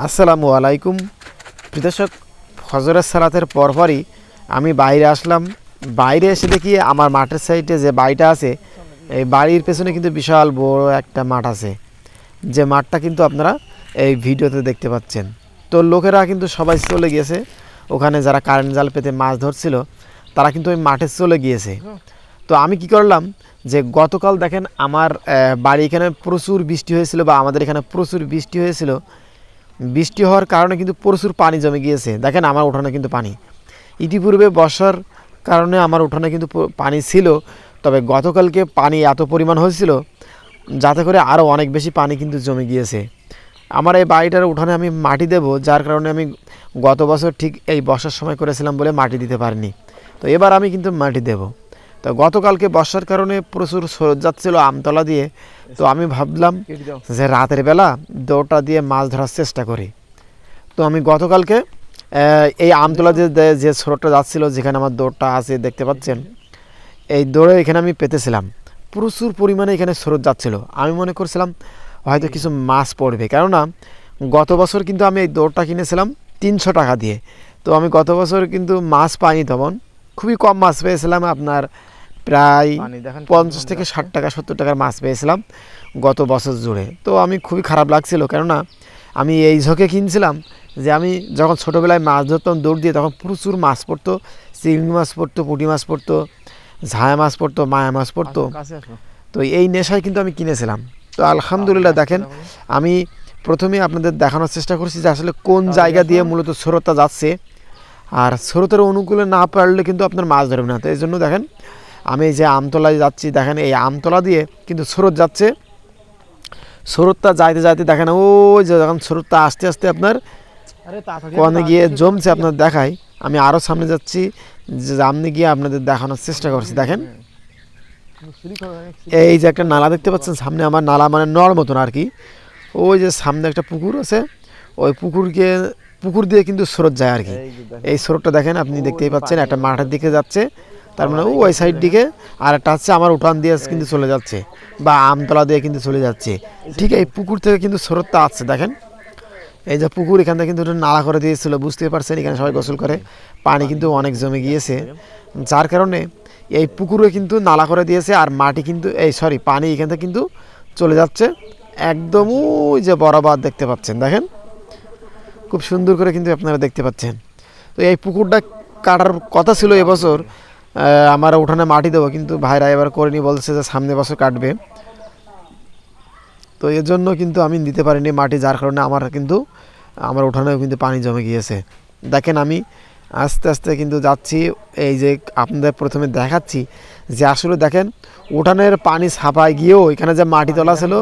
আসসালামু আলাইকুম প্রিয় দর্শক, ফজরের সালাতের পরপরই আমি বাইরে আসলাম। বাইরে এসে দেখি আমার মাঠের সাইডে যে বাড়িটা আছে, এই বাড়ির পেছনে কিন্তু বিশাল বড় একটা মাঠ আছে, যে মাঠটা কিন্তু আপনারা এই ভিডিওতে দেখতে পাচ্ছেন। তো লোকেরা কিন্তু সবাই চলে গিয়েছে ওখানে, যারা কারেন্ট জাল পেতে মাছ ধরছিল তারা কিন্তু ওই মাঠে চলে গিয়েছে। তো আমি কি করলাম, যে গতকাল দেখেন আমার বাড়ি এখানে প্রচুর বৃষ্টি হয়েছিল, বা আমাদের এখানে প্রচুর বৃষ্টি হয়েছিল। বৃষ্টি হওয়ার কারণে কিন্তু প্রচুর পানি জমে গিয়েছে। দেখেন আমার উঠানে কিন্তু পানি, ইতিপূর্বে বর্ষার কারণে আমার উঠানে কিন্তু পানি ছিল, তবে গতকালকে পানি এত পরিমাণ হয়েছিল যাতে করে আরও অনেক বেশি পানি কিন্তু জমে গিয়েছে। আমার এই বাড়িটার উঠানে আমি মাটি দেব, যার কারণে আমি গত বছর ঠিক এই বর্ষার সময় করেছিলাম বলে মাটি দিতে পারিনি। তো এবার আমি কিন্তু মাটি দেব। তো গতকালকে বর্ষার কারণে প্রচুর স্রোত যাচ্ছিল আমতলা দিয়ে। তো আমি ভাবলাম যে রাতের বেলা দৌড়টা দিয়ে মাছ ধরার চেষ্টা করি। তো আমি গতকালকে এই আমতলা যে স্রোতটা যাচ্ছিল, যেখানে আমার দৌড়টা আছে দেখতে পাচ্ছেন, এই দৌড়ে এখানে আমি পেতেছিলাম। প্রচুর পরিমাণে এখানে স্রোত যাচ্ছিল। আমি মনে করছিলাম হয়তো কিছু মাছ পড়বে, কেননা গত বছর কিন্তু আমি এই দৌড়টা কিনেছিলাম 300 টাকা দিয়ে। তো আমি গত বছর কিন্তু মাছ পাইনি, তখন খুবই কম মাছ পেয়েছিলাম, আপনার প্রায় 50 থেকে 60 টাকা 70 টাকার মাছ পেয়েছিলাম গত বছর জুড়ে। তো আমি খুবই খারাপ লাগছিল, কেননা আমি এই ঝোঁকে কিনছিলাম যে আমি যখন ছোটোবেলায় মাছ ধরতাম দৌড় দিয়ে, তখন প্রচুর মাছ পড়তো, চিংড়ি মাছ পড়তো, পুঁটি মাছ পড়তো, ঝায়া মাছ পড়তো, মায়া মাছ পড়তো। তো এই নেশায় কিন্তু আমি কিনেছিলাম। তো আলহামদুলিল্লাহ দেখেন, আমি প্রথমে আপনাদের দেখানোর চেষ্টা করছি যে আসলে কোন জায়গা দিয়ে মূলত স্রোতটা যাচ্ছে, আর স্রোতের অনুকূলে না পারলে কিন্তু আপনার মাছ ধরবে না। তো এই জন্য দেখেন আমি যে আমতলায় যাচ্ছি, দেখেন এই আমতলা দিয়ে কিন্তু স্রোত যাচ্ছে। স্রোতটা যাইতে যাইতে দেখেন ওই যে যখন স্রোতটা আস্তে আস্তে আপনার কোনে গিয়ে জমছে, আপনার দেখাই। আমি আরও সামনে যাচ্ছি, যে সামনে গিয়ে আপনাদের দেখানোর চেষ্টা করছি। দেখেন এই যে একটা নালা দেখতে পাচ্ছেন সামনে, আমার নালা মানে নর মতন আর কি। ওই যে সামনে একটা পুকুর আছে, ওই পুকুর দিয়ে কিন্তু স্রোত যায় আর কি। এই স্রোতটা দেখেন আপনি দেখতেই পাচ্ছেন, একটা মাঠের দিকে যাচ্ছে, তার মানে ওই সাইড দিকে, আর একটা হচ্ছে আমার উঠান দিয়ে কিন্তু চলে যাচ্ছে, বা আমতলা দিয়ে কিন্তু চলে যাচ্ছে। ঠিক এই পুকুর থেকে কিন্তু স্রোতটা আসছে। দেখেন এই যে পুকুর, এখান থেকে কিন্তু নালা করে দিয়েছিল, বুঝতে পারছেন, এখানে সবাই গোসল করে, পানি কিন্তু অনেক জমে গিয়েছে, যার কারণে এই পুকুরে কিন্তু নালা করে দিয়েছে। আর মাটি কিন্তু পানি এখান থেকে কিন্তু চলে যাচ্ছে একদম ওই যে বরাবর দেখতে পাচ্ছেন। দেখেন খুব সুন্দর করে কিন্তু আপনারা দেখতে পাচ্ছেন। তো এই পুকুরটা কাটার কথা ছিল এবছর, আমার উঠানে মাটি দেবো, কিন্তু ভাইরা এবার করেনি, বলছে যে সামনে বছর কাটবে। তো এর জন্য কিন্তু আমি দিতে পারিনি মাটি, যার কারণে আমার উঠানেও কিন্তু পানি জমে গিয়েছে। দেখেন আমি আস্তে আস্তে কিন্তু যাচ্ছি, এই যে আপনাদের প্রথমে দেখাচ্ছি যে আসলে দেখেন উঠানের পানি ছাপায় গিয়েও এখানে যে মাটি তোলা ছিল,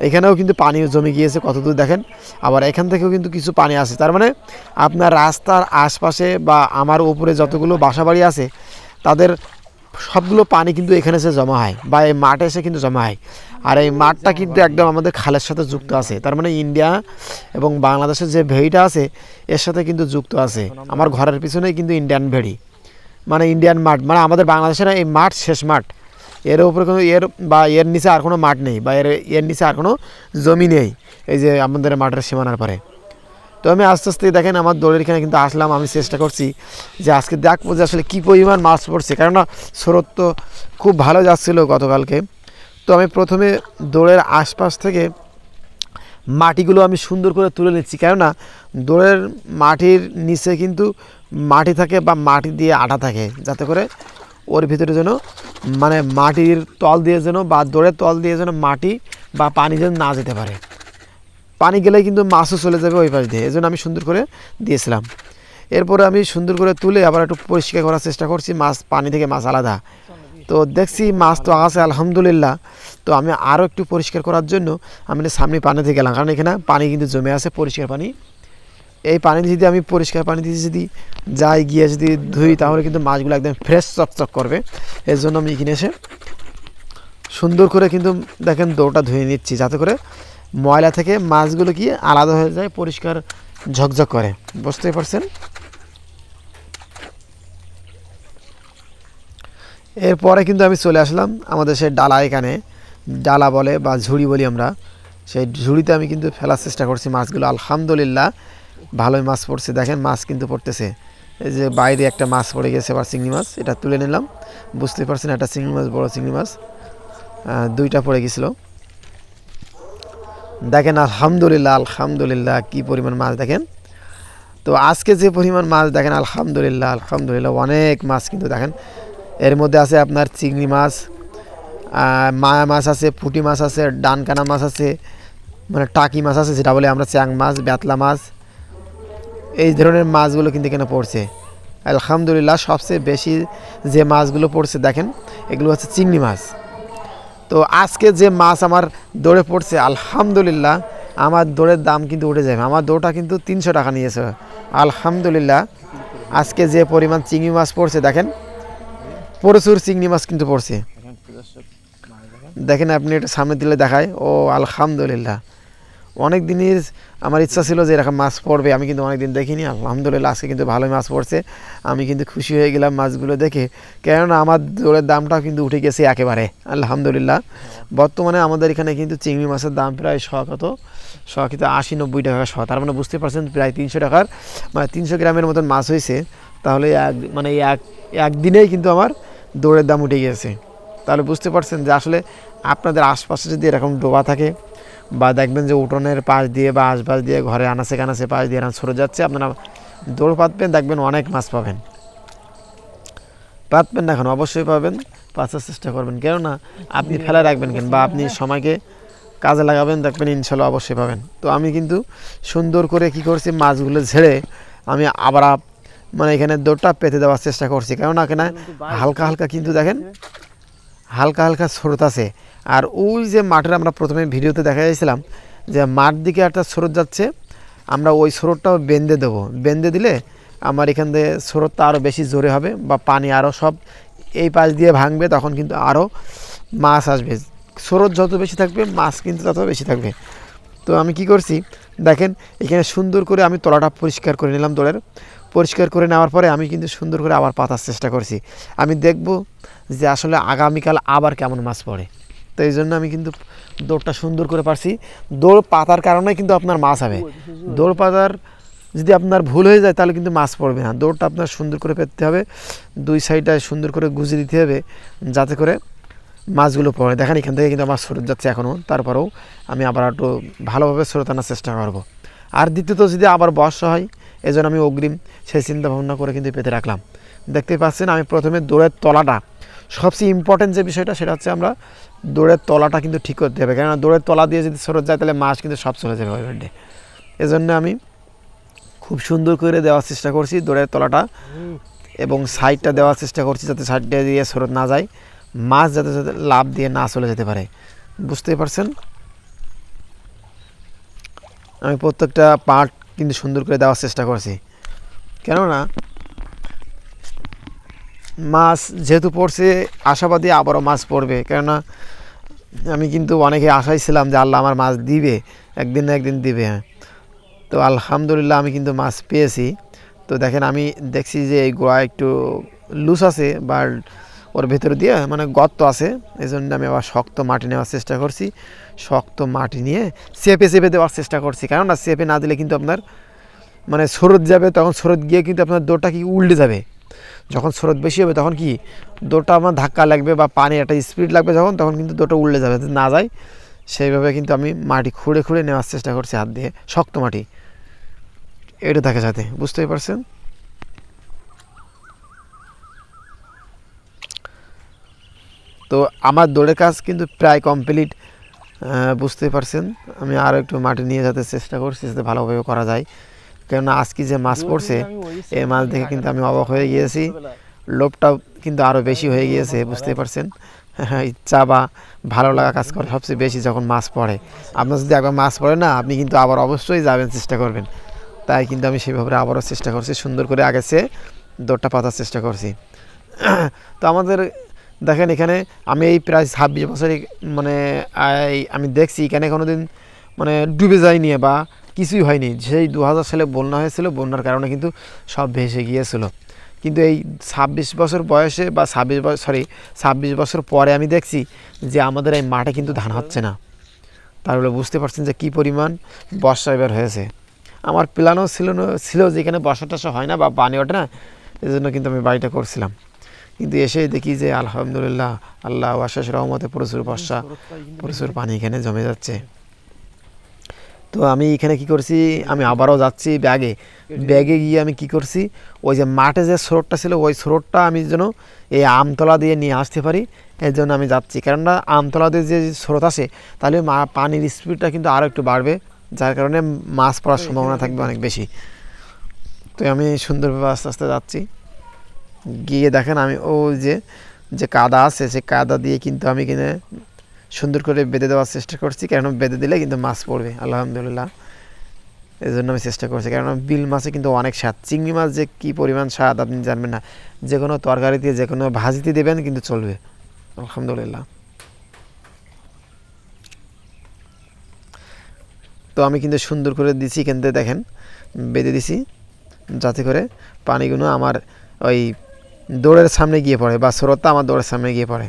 এখানেও কিন্তু পানি জমে গিয়েছে কতদূর দেখেন। আবার এখান থেকেও কিন্তু কিছু পানি আছে, তার মানে আপনার রাস্তার আশপাশে বা আমার উপরে যতগুলো বাসাবাড়ি আছে তাদের সবগুলো পানি কিন্তু এখানে এসে জমা হয়, বা এই মাঠে এসে কিন্তু জমা হয়। আর এই মাঠটা কিন্তু একদম আমাদের খালের সাথে যুক্ত আছে, তার মানে ইন্ডিয়া এবং বাংলাদেশের যে ভেড়িটা আছে এর সাথে কিন্তু যুক্ত আছে। আমার ঘরের পিছনেই কিন্তু ইন্ডিয়ান ভেড়ি, মানে ইন্ডিয়ান মাঠ, মানে আমাদের বাংলাদেশের এই মাঠ শেষ মাঠ। এর উপরে কোনো এর নিচে আর কোনো মাঠ নেই, বা এর নিচে আর কোনো জমি নেই, এই যে আমাদের মাঠের সীমানার পরে। তো আমি আস্তে আস্তে দেখেন আমার দৌড়ের এখানে কিন্তু আসলাম। আমি চেষ্টা করছি যে আজকে দেখবো যে আসলে কী পরিমাণ মাছ পড়ছে, কেননা স্রোত তো খুব ভালো যাচ্ছিলো গতকালকে। তো আমি প্রথমে দৌড়ের আশপাশ থেকে মাটিগুলো আমি সুন্দর করে তুলে নিচ্ছি, কেননা দৌড়ের মাটির নিচে কিন্তু মাটি থাকে, বা মাটি দিয়ে আটা থাকে, যাতে করে ওর ভিতরে যেন মানে মাটির তল দিয়ে যেন, বা দৌড়ের তল দিয়ে যেন মাটি বা পানি যেন না যেতে পারে। পানি গেলেই কিন্তু মাছও চলে যাবে ওই পাশ দিয়ে, এই জন্য আমি সুন্দর করে দিয়েছিলাম। এরপরে আমি সুন্দর করে তুলে আবার একটু পরিষ্কার করার চেষ্টা করছি, পানি থেকে মাছ আলাদা। তো দেখছি মাছ তো আছে আলহামদুলিল্লাহ। তো আমি আরও একটু পরিষ্কার করার জন্য আমি সামনে পানিতে গেলাম, কারণ এখানে পানি কিন্তু জমে আছে, পরিষ্কার পানি। এই পানি যদি আমি পরিষ্কার পানি দিয়ে যদি যাই, গিয়ে যদি ধুই, তাহলে কিন্তু মাছগুলো একদম ফ্রেশ চকচক করবে। এর জন্য আমি এখানে এসে সুন্দর করে কিন্তু দেখেন দৌড়টা ধুয়ে নিচ্ছি, যাতে করে ময়লা থেকে মাছগুলো কি আলাদা হয়ে যায়, পরিষ্কার ঝকঝক করে, বুঝতে পারছেন। এরপরে কিন্তু আমি চলে আসলাম আমাদের সেই ডালা, এখানে ডালা বলে বা ঝুড়ি বলি আমরা, সেই ঝুড়িতে আমি কিন্তু ফেলার চেষ্টা করছি মাছগুলো। আলহামদুলিল্লাহ ভালোই মাছ পড়ছে। দেখেন মাছ কিন্তু পড়তেছে। এই যে বাইরে একটা মাছ পড়ে গেছে, আবার চিংড়ি মাছ, এটা তুলে নিলাম। বুঝতে পারছেন একটা চিংড়ি মাছ, বড় চিংড়ি মাছ, দুইটা পড়ে গেছিলো। দেখেন আলহামদুলিল্লাহ, আলহামদুলিল্লাহ কি পরিমাণ মাছ দেখেন। তো আজকে যে পরিমাণ মাছ দেখেন, আলহামদুলিল্লাহ, আলহামদুলিল্লাহ অনেক মাছ কিন্তু দেখেন। এর মধ্যে আছে আপনার চিংড়ি মাছ, মায়া মাছ আছে, পুঁটি মাছ আছে, ডানকানা মাছ আছে, মানে টাকি মাছ আছে যেটা বলে আমরা, চ্যাং মাছ, বেতলা মাছ, এই ধরনের মাছগুলো কিন্তু এখানে পড়ছে। আলহামদুলিল্লাহ সবচেয়ে বেশি যে মাছগুলো পড়ছে দেখেন, এগুলো হচ্ছে চিংড়ি মাছ। তো আজকে যে মাছ আমার দৌড়ে পড়ছে, আলহামদুলিল্লাহ আমার দৌড়ের দাম কিন্তু উঠে যাবে। আমার দৌড়টা কিন্তু 300 টাকা নিয়েছে। আলহামদুলিল্লাহ আজকে যে পরিমাণ চিংড়ি মাছ পড়ছে দেখেন, প্রচুর চিংড়ি মাছ কিন্তু পড়ছে। দেখেন আপনি এটা সামনে দিলে দেখায়। ও আলহামদুলিল্লাহ, অনেক দিনের আমার ইচ্ছা ছিল যে এরকম মাছ পড়বে, আমি কিন্তু অনেক দিন দেখিনি। আলহামদুলিল্লাহ আজকে কিন্তু ভালোই মাছ পড়ছে। আমি কিন্তু খুশি হয়ে গেলাম মাছগুলো দেখে, কেননা আমার দৌড়ের দামটাও কিন্তু উঠে গেছে একেবারে আলহামদুলিল্লাহ। বর্তমানে আমাদের এখানে কিন্তু চিংড়ি মাছের দাম প্রায় 80-90 টাকা শ। তার মানে বুঝতে পারছেন প্রায় 300 টাকার, মানে 300 গ্রামের মতন মাছ হয়েছে। তাহলে একদিনেই কিন্তু আমার দৌড়ের দাম উঠে গিয়েছে। তাহলে বুঝতে পারছেন যে আসলে আপনাদের আশপাশে যদি এরকম ডোবা থাকে, বা দেখবেন যে উঠোনের পাশ দিয়ে বা আশপাশ দিয়ে ঘরে আনাচে কানাচে পাশ দিয়ে সরে যাচ্ছে, আপনারা দৌড় পাতবেন, দেখবেন অনেক মাছ পাবেন। পাতবেন না এখন, অবশ্যই পাবেন, পাতার চেষ্টা করবেন। কেননা আপনি ফেলে রাখবেন কেন, বা আপনি সময়কে কাজে লাগাবেন, দেখবেন ইনশাল্লাহ অবশ্যই পাবেন। তো আমি কিন্তু সুন্দর করে কি করছি, মাছগুলো ঝেড়ে আমি আবার মানে এখানে দৌড়টা পেতে দেওয়ার চেষ্টা করছি। কেননা এখানে হালকা হালকা কিন্তু দেখেন হালকা হালকা স্রোত আছে। আর ওই যে মাঠের আমরা প্রথমে ভিডিওতে দেখা যাচ্ছিলাম যে মাঠ দিকে একটা স্রোত যাচ্ছে, আমরা ওই স্রোতটাও বেঁধে দেবো। বেঁধে দিলে আমার এখান থেকে স্রোতটা আরও বেশি জোরে হবে, বা পানি আরও সব এই পাশ দিয়ে ভাঙবে, তখন কিন্তু আরও মাছ আসবে। স্রোত যত বেশি থাকবে মাছ কিন্তু তত বেশি থাকবে। তো আমি কি করছি দেখেন, এখানে সুন্দর করে আমি তলাটা পরিষ্কার করে নিলাম। দৌড়ের পরিষ্কার করে নেওয়ার পরে আমি কিন্তু সুন্দর করে আবার পাতার চেষ্টা করছি। আমি দেখব যে আসলে আগামীকাল আবার কেমন মাছ পড়ে। তো এই জন্য আমি কিন্তু দৌড়টা সুন্দর করে পারছি। দৌড় পাতার কারণে কিন্তু আপনার মাছ হবে। দৌড় পাতার যদি আপনার ভুল হয়ে যায় তাহলে কিন্তু মাছ পড়বে না। দৌড়টা আপনার সুন্দর করে পেতে হবে, দুই সাইডটা সুন্দর করে গুঁজে দিতে হবে যাতে করে মাছগুলো পড়ে। দেখেন এখান থেকে কিন্তু আমার স্রোত যাচ্ছে এখনও, তারপরেও আমি আবার একটু ভালোভাবে স্রোত আনার চেষ্টা করব। আর দ্বিতীয়ত যদি আবার বর্ষা হয়, এই জন্য আমি অগ্রিম সেই চিন্তা ভাবনা করে কিন্তু পেতে রাখলাম। দেখতে পাচ্ছেন আমি প্রথমে দৌড়ের তলাটা, সবচেয়ে ইম্পর্টেন্ট যে বিষয়টা সেটা হচ্ছে আমরা দৌড়ের তলাটা কিন্তু ঠিক করতে হবে। কেননা দৌড়ের তলা দিয়ে যদি স্রোত যায় তাহলে মাছ কিন্তু সব চলে যাবে ওই বেডে। এজন্য আমি খুব সুন্দর করে দেওয়ার চেষ্টা করছি দৌড়ের তলাটা, এবং সাইডটা দেওয়ার চেষ্টা করছি যাতে সাইডটা দিয়ে স্রোত না যায়, মাছ যাতে যাতে লাভ দিয়ে না চলে যেতে পারে। বুঝতেই পারছেন আমি প্রত্যেকটা পার্ট কিন্তু সুন্দর করে দেওয়ার চেষ্টা করছি। কেননা মাছ যেহেতু পড়ছে, আশাবাদী আবারও মাছ পড়বে। কেননা আমি কিন্তু অনেকে আশাই ছিলাম যে আল্লাহ আমার মাছ দিবে, একদিন না একদিন দিবে। হ্যাঁ, তো আলহামদুলিল্লাহ আমি কিন্তু মাছ পেয়েছি। তো দেখেন আমি দেখছি যে এই গোড়া একটু লুজ আছে, বা ওর ভেতরে দিয়ে মানে গর্ত আছে, এই জন্য আমি আবার শক্ত মাটি নেওয়ার চেষ্টা করছি। শক্ত মাটি নিয়ে চেপে চেপে দেওয়ার চেষ্টা করছি। কেননা চেপে না দিলে কিন্তু আপনার মানে স্রোত যাবে, তখন স্রোত গিয়ে কিন্তু আপনার দৌড়টা কি উল্টে যাবে। যখন স্রোত বেশি হবে তখন কি দৌড়টা আমার ধাক্কা লাগবে, বা পানির একটা স্পিড লাগবে যখন, তখন কিন্তু দৌড়টা উল্টে যাবে, না যায়। সেইভাবে কিন্তু আমি মাটি খুঁড়ে খুঁড়ে নেওয়ার চেষ্টা করছি হাত দিয়ে, শক্ত মাটি এটা থাকে সাথে। বুঝতেই পারছেন তো আমার দৌড়ের কাজ কিন্তু প্রায় কমপ্লিট। বুঝতেই পারছেন আমি আরও একটু মাটি নিয়ে যেতে চেষ্টা করছি যাতে ভালোভাবে করা যায়। কেননা আজকে যে মাছ পড়ছে এই মাছ দেখে কিন্তু আমি অবাক হয়ে গিয়েছি, লোভটাও কিন্তু আরও বেশি হয়ে গিয়েছে। বুঝতেই পারছেন ইচ্ছা বা ভালো লাগা কাজ করে সবচেয়ে বেশি যখন মাছ পড়ে। আপনার যদি একবার মাছ পড়ে না, আপনি কিন্তু আবার অবশ্যই যাবেন, চেষ্টা করবেন। তাই কিন্তু আমি সেভাবে আবারও চেষ্টা করছি, সুন্দর করে আগে সে দৌড়টা পাতার চেষ্টা করছি। তো আমাদের দেখেন এখানে আমি এই প্রায় 26 বছরে মানে আমি দেখছি এখানে কোনো দিন মানে ডুবে যায়নি বা কিছুই হয়নি। সেই 2000 সালে বন্যা হয়েছিল, বন্যার কারণে কিন্তু সব ভেসে গিয়েছিল। কিন্তু এই 26 বছর বয়সে বা 26 বছর পরে আমি দেখছি যে আমাদের এই মাঠে কিন্তু ধান হচ্ছে না। তাহলে বুঝতে পারছেন যে কী পরিমাণ বর্ষা এবার হয়েছে। আমার প্ল্যানও ছিল যে এখানে বর্ষা টর্ষা হয় না বা পানি ওঠে না, এই জন্য কিন্তু আমি বাড়িটা করছিলাম। কিন্তু এসে দেখি যে আলহামদুলিল্লাহ আল্লাহ অশেষ রহমতে প্রচুর বর্ষা, প্রচুর পানি এখানে জমে যাচ্ছে। তো আমি এখানে কি করছি, আমি আবারও যাচ্ছি ব্যাগে গিয়ে আমি কি করছি, ওই যে মাঠে যে স্রোতটা ছিল ওই স্রোতটা আমি যেন এই আমতলা দিয়ে নিয়ে আসতে পারি, এর জন্য আমি যাচ্ছি। কেননা আমতলা দিয়ে যে স্রোত আসে তাহলে পানির স্পিডটা কিন্তু আরও একটু বাড়বে, যার কারণে মাছ পড়ার সম্ভাবনা থাকবে অনেক বেশি। তো আমি সুন্দরভাবে আস্তে আস্তে যাচ্ছি। গিয়ে দেখেন আমি ওই যে কাদা আছে সেই কাদা দিয়ে কিন্তু আমি কিনে সুন্দর করে বেঁধে দেওয়ার চেষ্টা করছি, কারণ বেঁধে দিলে কিন্তু মাছ পড়বে আলহামদুলিল্লাহ। এই জন্য আমি চেষ্টা করছি, কারণ বিল মাছে কিন্তু অনেক স্বাদ। চিংড়ি মাছ যে কী পরিমাণ স্বাদ আপনি জানবেন না, যে কোনো তরকারিতে যে কোনো ভাজিতে দেবেন কিন্তু চলবে আলহামদুলিল্লাহ। তো আমি কিন্তু সুন্দর করে দিছি, এখান থেকে দেখেন বেঁধে দিছি, যাতে করে পানিগুলো আমার ওই দৌড়ের সামনে গিয়ে পড়ে বা স্রোতটা আমার দৌড়ের সামনে গিয়ে পড়ে।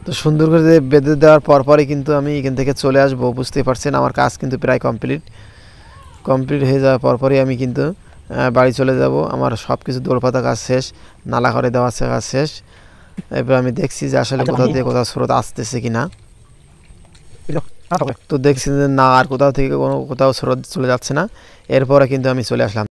তো সুন্দর করে বেঁধে দেওয়ার পরই কিন্তু আমি এখান থেকে চলে আসবো। বুঝতে পারছেন আমার কাজ কিন্তু প্রায় কমপ্লিট হয়ে যাওয়ার পরই আমি কিন্তু বাড়ি চলে যাব। আমার সব কিছু দৌড়পাতা কাজ শেষ, নালা করে দেওয়া কাজ শেষ। এরপর আমি দেখছি যে আসলে কোথাও দিয়ে কোথাও স্রোত আসতেছে কি না। তো দেখছি যে না, আর কোথাও থেকে কোথাও স্রোত চলে যাচ্ছে না। এরপরে কিন্তু আমি চলে আসলাম।